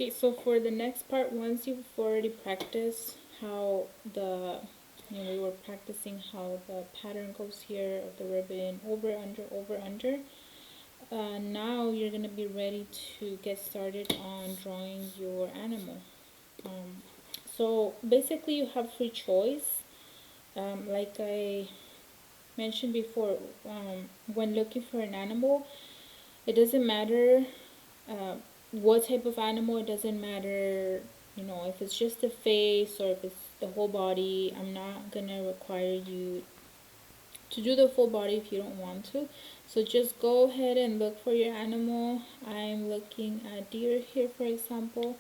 Okay, so for the next part, once you've already practiced how we were practicing how the pattern goes here of the ribbon over, under. Now you're going to be ready to get started on drawing your animal. So basically you have free choice. Like I mentioned before, when looking for an animal, it doesn't matter uh, what type of animal. It doesn't matter, if it's just the face or if it's the whole body. I'm not gonna require you to do the full body if you don't want to. So just go ahead and look for your animal. I'm looking at deer here, for example,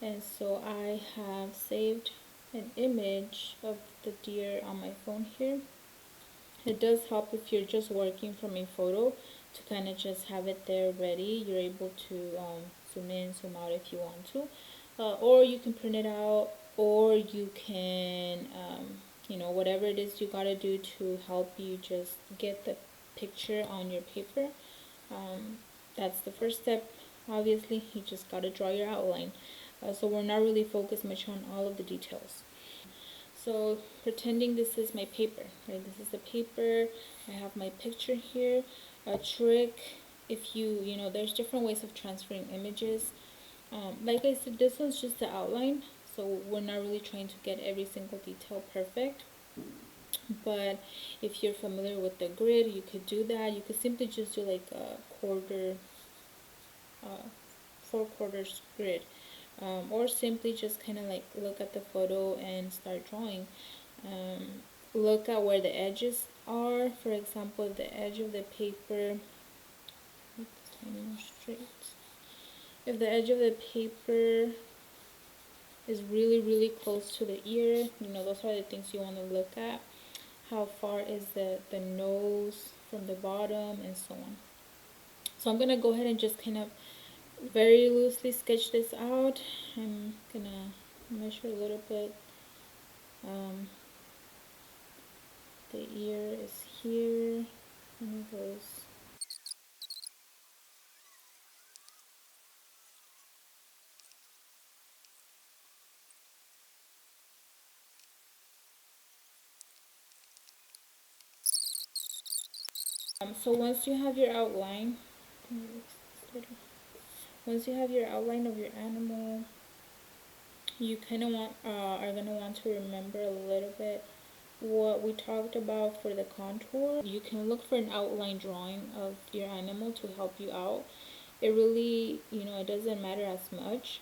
and so I have saved an image of the deer on my phone here. It does help if you're just working from a photo to kind of just have it there ready. You're able to zoom in, zoom out if you want to. Or you can print it out, or you can, whatever it is you gotta do to help you just get the picture on your paper. That's the first step. Obviously, you just gotta draw your outline. So we're not really focused much on all of the details. So pretending this is my paper, right? This is the paper. I have my picture here. A trick, if there's different ways of transferring images. Like I said, this one's just the outline, so we're not really trying to get every single detail perfect. But if you're familiar with the grid, you could do that. You could simply just do like a quarter, 4/4 grid. Or simply just kind of like look at the photo and start drawing. Look at where the edges are. For example, the edge of the paper, straight. If the edge of the paper is really close to the ear, those are the things you want to look at. How far is the nose from the bottom, and so on. So I'm gonna go ahead and just kind of very loosely sketch this out. I'm gonna measure a little bit. The ear is here, and it goes. So once you have your outline, of your animal, you kind of are gonna want to remember a little bit what we talked about for the contour. You can look for an outline drawing of your animal to help you out. It really, it doesn't matter as much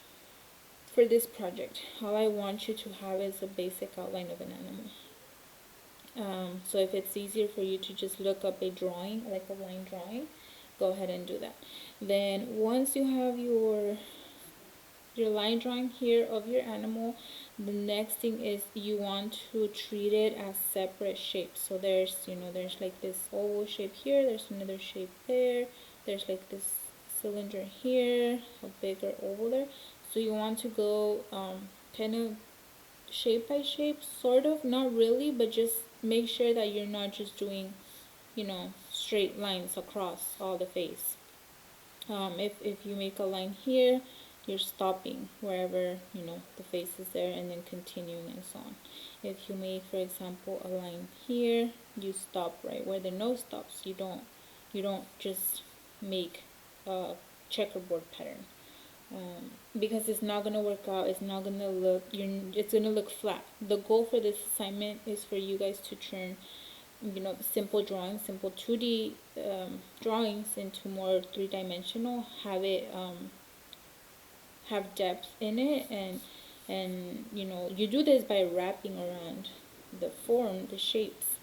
for this project. All I want you to have is a basic outline of an animal. So if it's easier for you to just look up a drawing, like a line drawing, go ahead and do that. Then once you have your line drawing here of your animal, the next thing is you want to treat it as separate shapes. So there's like this oval shape here, there's another shape there's like this cylinder here, a bigger oval there. So you want to go kind of shape by shape, sort of, not really, but just make sure that you're not just doing, straight lines across all the face. If you make a line here, you're stopping wherever, the face is there, and then continuing and so on. If you make, for example, a line here, you stop right where the nose stops. You don't just make a checkerboard pattern. Because it's not gonna work out. It's not gonna look. It's gonna look flat. The goal for this assignment is for you guys to turn, simple drawings, simple 2D drawings into more three-dimensional. Have depth in it, and you do this by wrapping around the form, the shapes.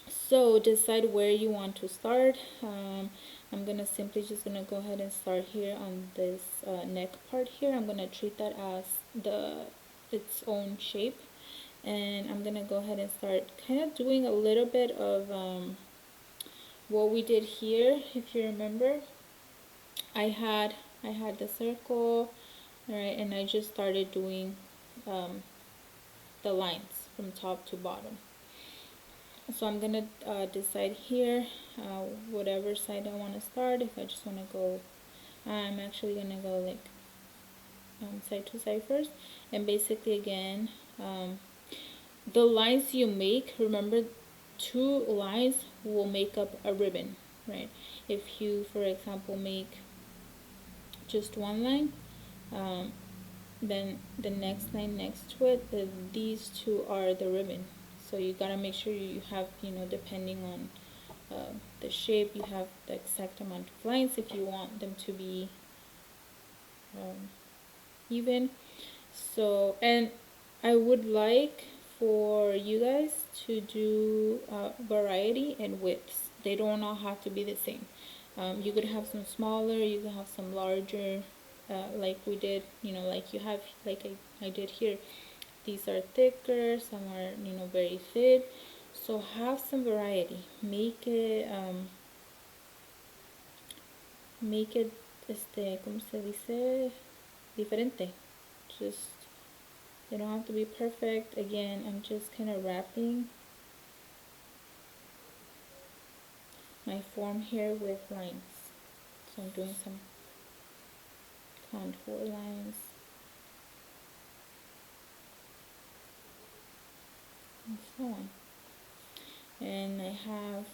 So decide where you want to start. I'm gonna simply just gonna go ahead and start here on this neck part here. I'm gonna treat that as its own shape, and I'm gonna go ahead and start kind of doing a little bit of what we did here. If you remember, I had the circle, right, and I just started doing the lines from top to bottom. So I'm gonna decide here whatever side I want to start. If I just want to go, I'm actually gonna go like side to side first, and basically again, the lines you make, remember, two lines will make up a ribbon, right? If you, for example, make just one line, um, then the next line next to it, these two are the ribbon. So you gotta make sure you have, depending on the shape, you have the exact amount of lines if you want them to be even. So, and I would like for you guys to do variety and widths. They don't all have to be the same. You could have some smaller, you could have some larger, like we did, like you have, like I did here. These are thicker, some are, very thin. So have some variety. Make it, ¿cómo se dice? Diferente. Just, they don't have to be perfect. Again, I'm just kind of wrapping my form here with lines. So I'm doing some contour lines and so on. And I have,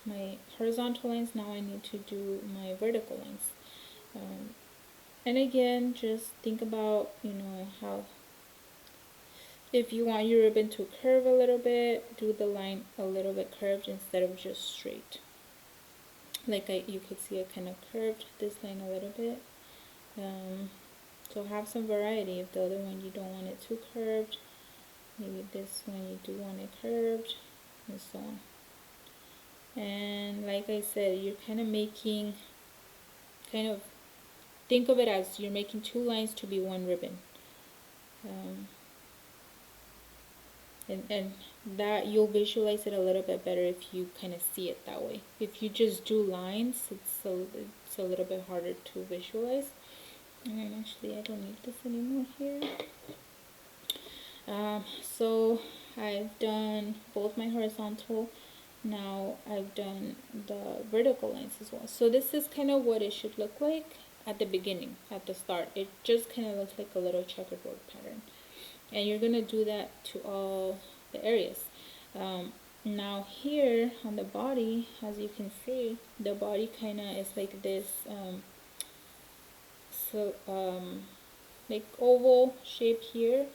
my horizontal lines. Now I need to do my vertical lines. And again, just think about, how, if you want your ribbon to curve a little bit, do the line a little bit curved instead of just straight. Like you could see I kind of curved this line a little bit. So have some variety. If the other one you don't want it too curved, maybe this one you do want it curved, and so on. And like I said, you're kind of think of it as you're making two lines to be one ribbon. And that you'll visualize it a little bit better if you kind of see it that way. If you just do lines, it's a little bit harder to visualize. And actually, I don't need this anymore here. So I've done both my horizontal. Now I've done the vertical lines as well. So this is kind of what it should look like at the beginning, at the start. It just kind of looks like a little checkerboard pattern. And you're going to do that to all the areas. Now here on the body, as you can see, the body kind of is like this, like oval shape here.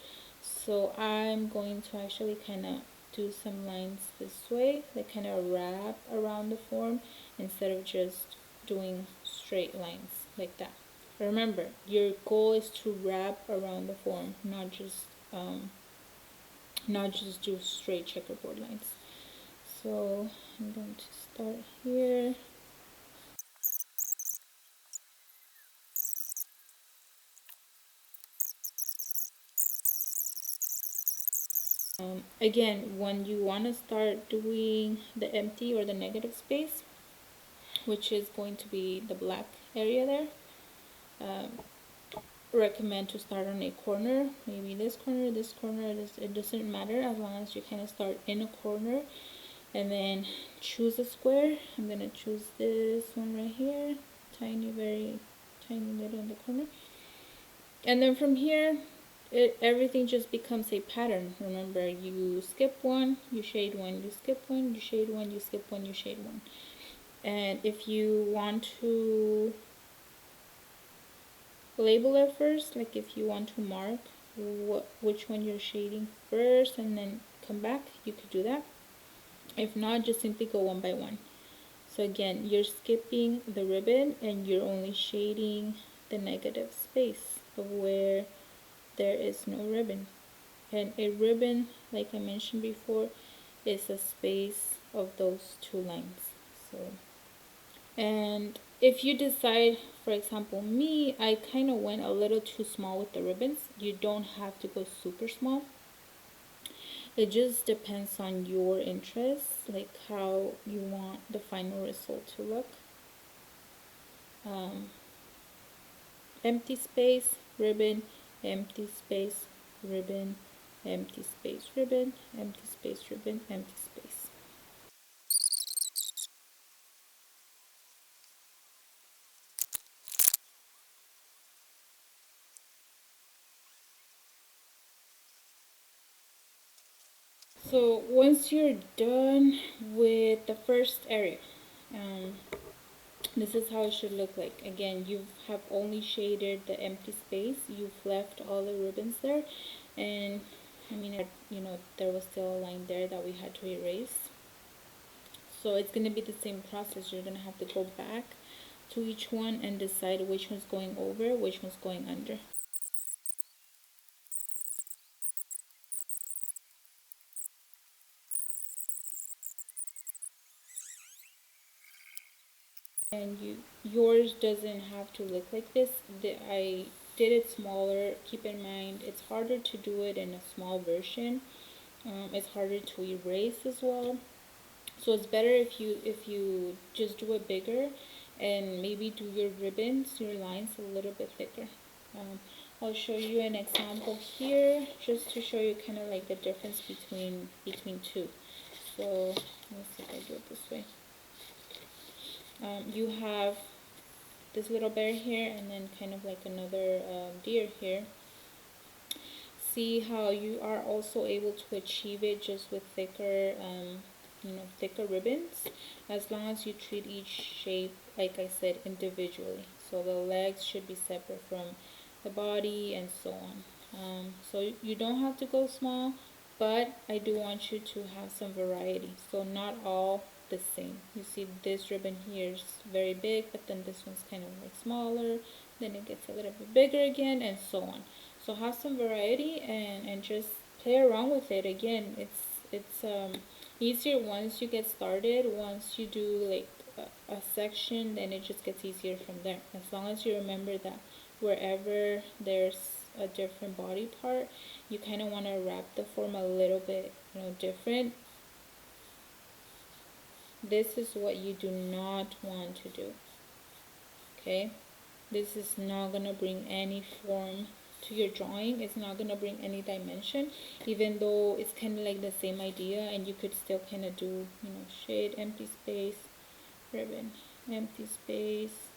So I'm going to actually kind of do some lines this way that kind of wrap around the form instead of just doing straight lines like that. Remember, your goal is to wrap around the form, not just do straight checkerboard lines. So I'm going to start here. Again, when you want to start doing the empty or the negative space, which is going to be the black area there, recommend to start on a corner, maybe this corner, it doesn't matter as long as you kind of start in a corner, and then choose a square. I'm gonna choose this one right here, tiny, very tiny little in the corner, and then from here everything just becomes a pattern. Remember, you skip one, you shade one, you skip one, you shade one, you skip one, you shade one. And if you want to label it first, like if you want to mark which one you're shading first and then come back, you could do that. If not, just simply go one by one. So again, you're skipping the ribbon and you're only shading the negative space of where there is no ribbon. And a ribbon, like I mentioned before, is a space of those two lines. So, and if you decide, for example, me, I kind of went a little too small with the ribbons. You don't have to go super small. It just depends on your interests, like how you want the final result to look. Empty space, ribbon, empty space, ribbon, empty space, ribbon, empty space, ribbon, empty space. So once you're done with the first area, this is how it should look like. Again, you have only shaded the empty space. You've left all the ribbons there, and I mean, you know, there was still a line there that we had to erase. So it's going to be the same process. You're going to have to go back to each one and decide which one's going over, which one's going under. And yours doesn't have to look like this. I did it smaller. Keep in mind, it's harder to do it in a small version. It's harder to erase as well. So it's better if you just do it bigger, and maybe do your ribbons, your lines a little bit thicker. I'll show you an example here just to show you kind of like the difference between two. So let's see if I do it this way. You have this little bear here, and then kind of like another deer here. See how you are also able to achieve it just with thicker thicker ribbons, as long as you treat each shape, like I said, individually. So the legs should be separate from the body and so on. So you don't have to go small, but I do want you to have some variety, so not all the same. You see this ribbon here is very big, but then this one's kind of like smaller, then it gets a little bit bigger again, and so on. So have some variety, and just play around with it. Again, it's easier once you get started. Once you do like a section, then it just gets easier from there, as long as you remember that wherever there's a different body part, you kind of want to wrap the form a little bit, different. This is what you do not want to do. Okay, this is not gonna bring any form to your drawing. It's not gonna bring any dimension, even though it's kind of like the same idea, and you could still kind of do, shade, empty space, ribbon, empty space,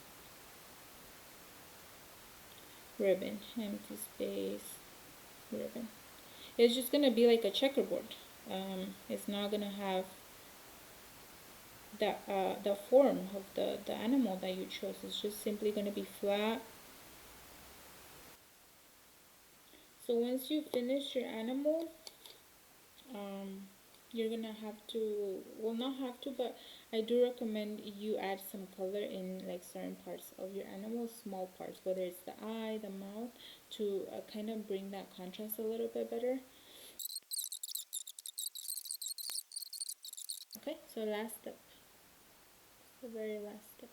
ribbon, empty space, ribbon. It's just gonna be like a checkerboard. It's not gonna have the form of the animal that you chose. It's just simply gonna be flat. So once you finish your animal, you're gonna have to, well, not have to, but I do recommend you add some color in like certain parts of your animal, small parts, whether it's the eye, the mouth, to kind of bring that contrast a little bit better. Okay, so last step, the very last step.